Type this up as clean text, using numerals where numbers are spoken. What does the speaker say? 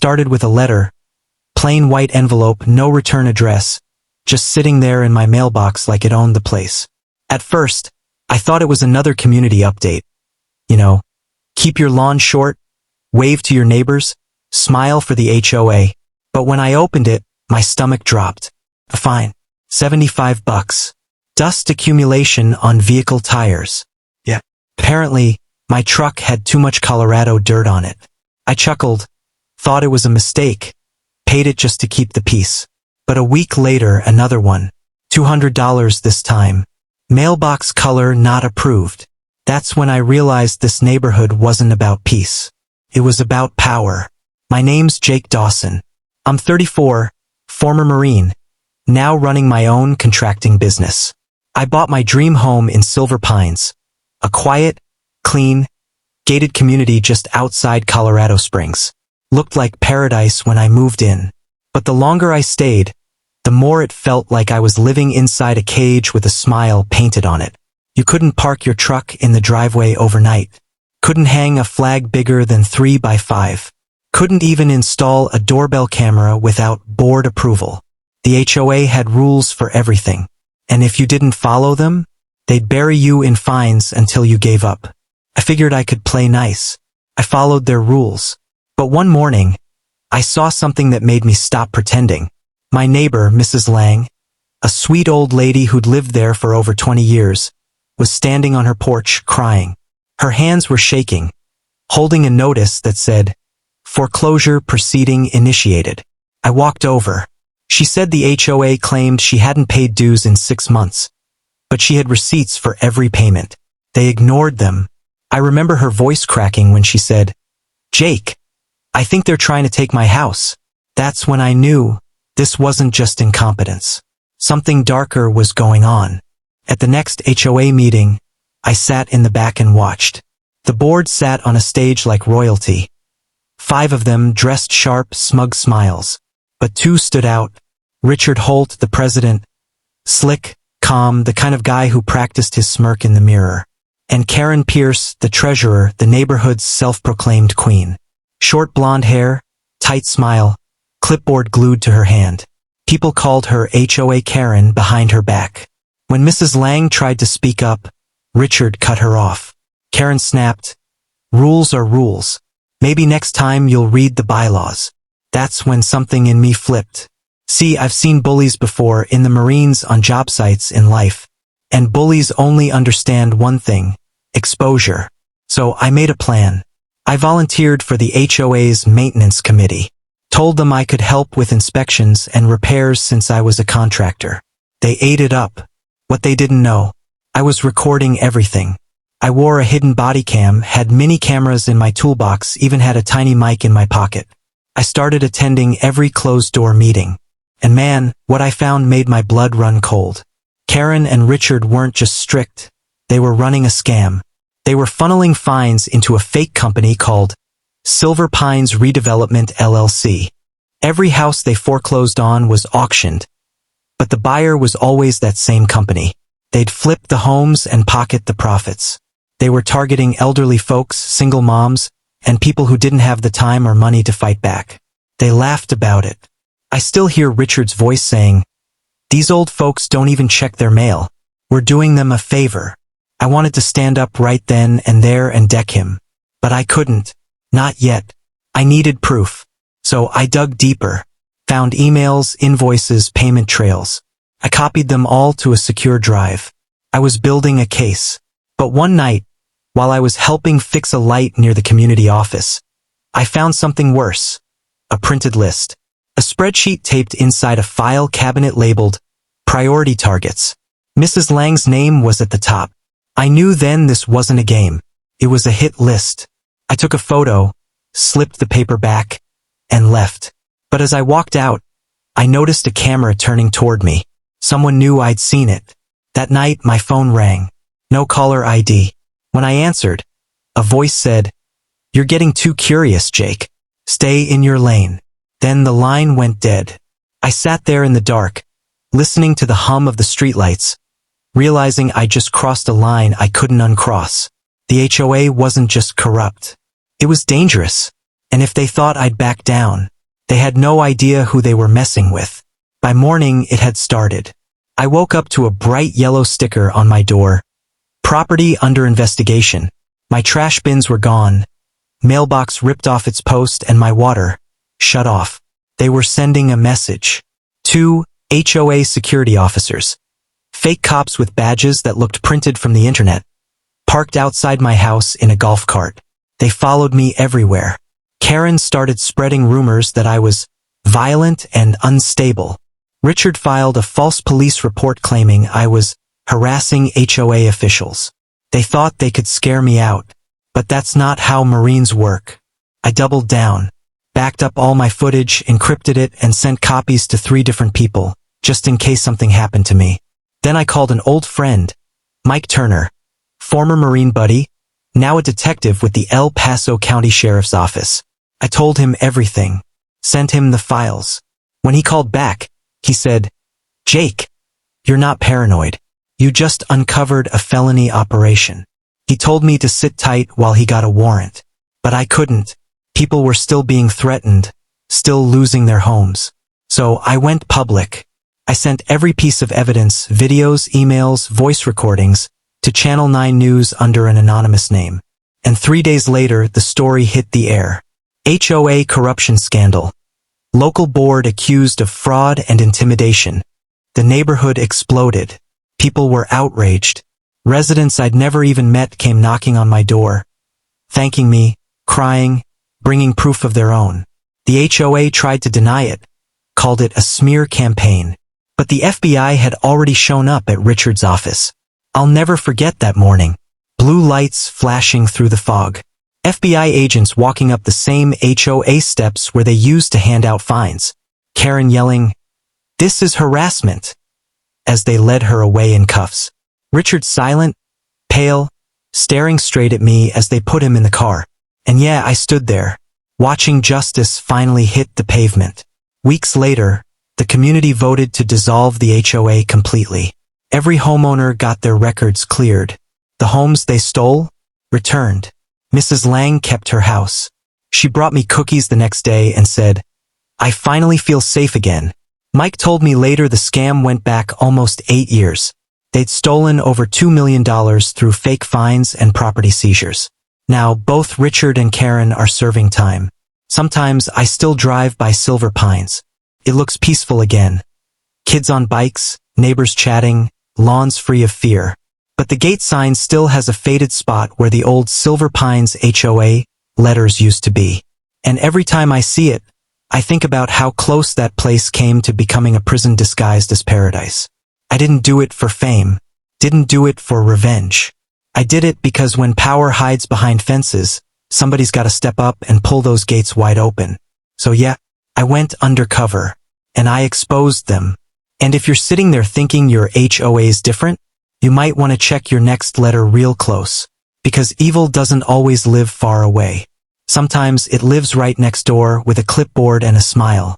started with a letter, plain white envelope, no return address, just sitting there in my mailbox like it owned the place. At first, I thought it was another community update. You know, keep your lawn short, wave to your neighbors, smile for the HOA. But when I opened it, my stomach dropped. A fine. $75. Dust accumulation on vehicle tires. Yeah. Apparently, my truck had too much Colorado dirt on it. I chuckled, thought it was a mistake, paid it just to keep the peace. But a week later, another one. $200 this time. Mailbox color not approved. That's when I realized this neighborhood wasn't about peace. It was about power. My name's Jake Dawson. I'm 34, former Marine, now running my own contracting business. I bought my dream home in Silver Pines, a quiet, clean, gated community just outside Colorado Springs. Looked like paradise when I moved in. But the longer I stayed, the more it felt like I was living inside a cage with a smile painted on it. You couldn't park your truck in the driveway overnight. Couldn't hang a flag bigger than 3 by 5. Couldn't even install a doorbell camera without board approval. The HOA had rules for everything. And if you didn't follow them, they'd bury you in fines until you gave up. I figured I could play nice. I followed their rules. But one morning, I saw something that made me stop pretending. My neighbor, Mrs. Lang, a sweet old lady who'd lived there for over 20 years, was standing on her porch crying. Her hands were shaking, holding a notice that said, "Foreclosure proceeding initiated." I walked over. She said the HOA claimed she hadn't paid dues in 6 months, but she had receipts for every payment. They ignored them. I remember her voice cracking when she said, "Jake, I think they're trying to take my house." That's when I knew this wasn't just incompetence. Something darker was going on. At the next HOA meeting, I sat in the back and watched. The board sat on a stage like royalty. 5 of them dressed sharp, smug smiles. But 2 stood out. Richard Holt, the president, slick, calm, the kind of guy who practiced his smirk in the mirror. And Karen Pierce, the treasurer, the neighborhood's self-proclaimed queen. Short blonde hair, tight smile, clipboard glued to her hand. People called her HOA Karen behind her back. When Mrs. Lang tried to speak up, Richard cut her off. Karen snapped, "Rules are rules. Maybe next time you'll read the bylaws." That's when something in me flipped. See, I've seen bullies before in the Marines, on job sites, in life. And bullies only understand one thing: exposure. So I made a plan. I volunteered for the HOA's maintenance committee. Told them I could help with inspections and repairs since I was a contractor. They ate it up. What they didn't know, I was recording everything. I wore a hidden body cam, had mini cameras in my toolbox, even had a tiny mic in my pocket. I started attending every closed-door meeting. And man, what I found made my blood run cold. Karen and Richard weren't just strict, they were running a scam. They were funneling fines into a fake company called Silver Pines Redevelopment LLC. Every house they foreclosed on was auctioned, but the buyer was always that same company. They'd flip the homes and pocket the profits. They were targeting elderly folks, single moms, and people who didn't have the time or money to fight back. They laughed about it. I still hear Richard's voice saying, "These old folks don't even check their mail. We're doing them a favor." I wanted to stand up right then and there and deck him. But I couldn't. Not yet. I needed proof. So I dug deeper. Found emails, invoices, payment trails. I copied them all to a secure drive. I was building a case. But one night, while I was helping fix a light near the community office, I found something worse. A printed list. A spreadsheet taped inside a file cabinet labeled Priority Targets. Mrs. Lang's name was at the top. I knew then this wasn't a game. It was a hit list. I took a photo, slipped the paper back, and left. But as I walked out, I noticed a camera turning toward me. Someone knew I'd seen it. That night, my phone rang. No caller ID. When I answered, a voice said, "You're getting too curious, Jake. Stay in your lane." Then the line went dead. I sat there in the dark, listening to the hum of the streetlights, realizing I just crossed a line I couldn't uncross. The HOA wasn't just corrupt. It was dangerous. And if they thought I'd back down, They had no idea who they were messing with. By morning, it had started. I woke up to a bright yellow sticker on my door. Property under investigation. My trash bins were gone. Mailbox ripped off its post and my water shut off. They were sending a message. 2 HOA security officers. Fake cops with badges that looked printed from the internet. Parked outside my house in a golf cart. They followed me everywhere. Karen started spreading rumors that I was violent and unstable. Richard filed a false police report claiming I was harassing HOA officials. They thought they could scare me out. But that's not how Marines work. I doubled down, backed up all my footage, encrypted it, and sent copies to 3 different people, just in case something happened to me. Then I called an old friend, Mike Turner, former Marine buddy, now a detective with the El Paso County Sheriff's Office. I told him everything, sent him the files. When he called back, he said, "Jake, you're not paranoid. You just uncovered a felony operation." He told me to sit tight while he got a warrant. But I couldn't. People were still being threatened, still losing their homes. So I went public. I sent every piece of evidence, videos, emails, voice recordings, to Channel 9 News under an anonymous name. And 3 days later, the story hit the air. HOA corruption scandal. Local board accused of fraud and intimidation. The neighborhood exploded. People were outraged. Residents I'd never even met came knocking on my door, thanking me, crying, bringing proof of their own. The HOA tried to deny it, called it a smear campaign. But the FBI had already shown up at Richard's office. I'll never forget that morning. Blue lights flashing through the fog. FBI agents walking up the same HOA steps where they used to hand out fines. Karen yelling, "This is harassment," as they led her away in cuffs. Richard silent, pale, staring straight at me as they put him in the car. And yeah, I stood there, watching justice finally hit the pavement. Weeks later, the community voted to dissolve the HOA completely. Every homeowner got their records cleared. The homes they stole, returned. Mrs. Lang kept her house. She brought me cookies the next day and said, "I finally feel safe again." Mike told me later the scam went back almost 8 years. They'd stolen over $2 million through fake fines and property seizures. Now, both Richard and Karen are serving time. Sometimes I still drive by Silver Pines. It looks peaceful again. Kids on bikes, neighbors chatting, lawns free of fear. But the gate sign still has a faded spot where the old Silver Pines HOA letters used to be. And every time I see it, I think about how close that place came to becoming a prison disguised as paradise. I didn't do it for fame, didn't do it for revenge. I did it because when power hides behind fences, somebody's got to step up and pull those gates wide open. So yeah, I went undercover, and I exposed them. And if you're sitting there thinking your HOA is different, you might want to check your next letter real close. Because evil doesn't always live far away. Sometimes it lives right next door with a clipboard and a smile.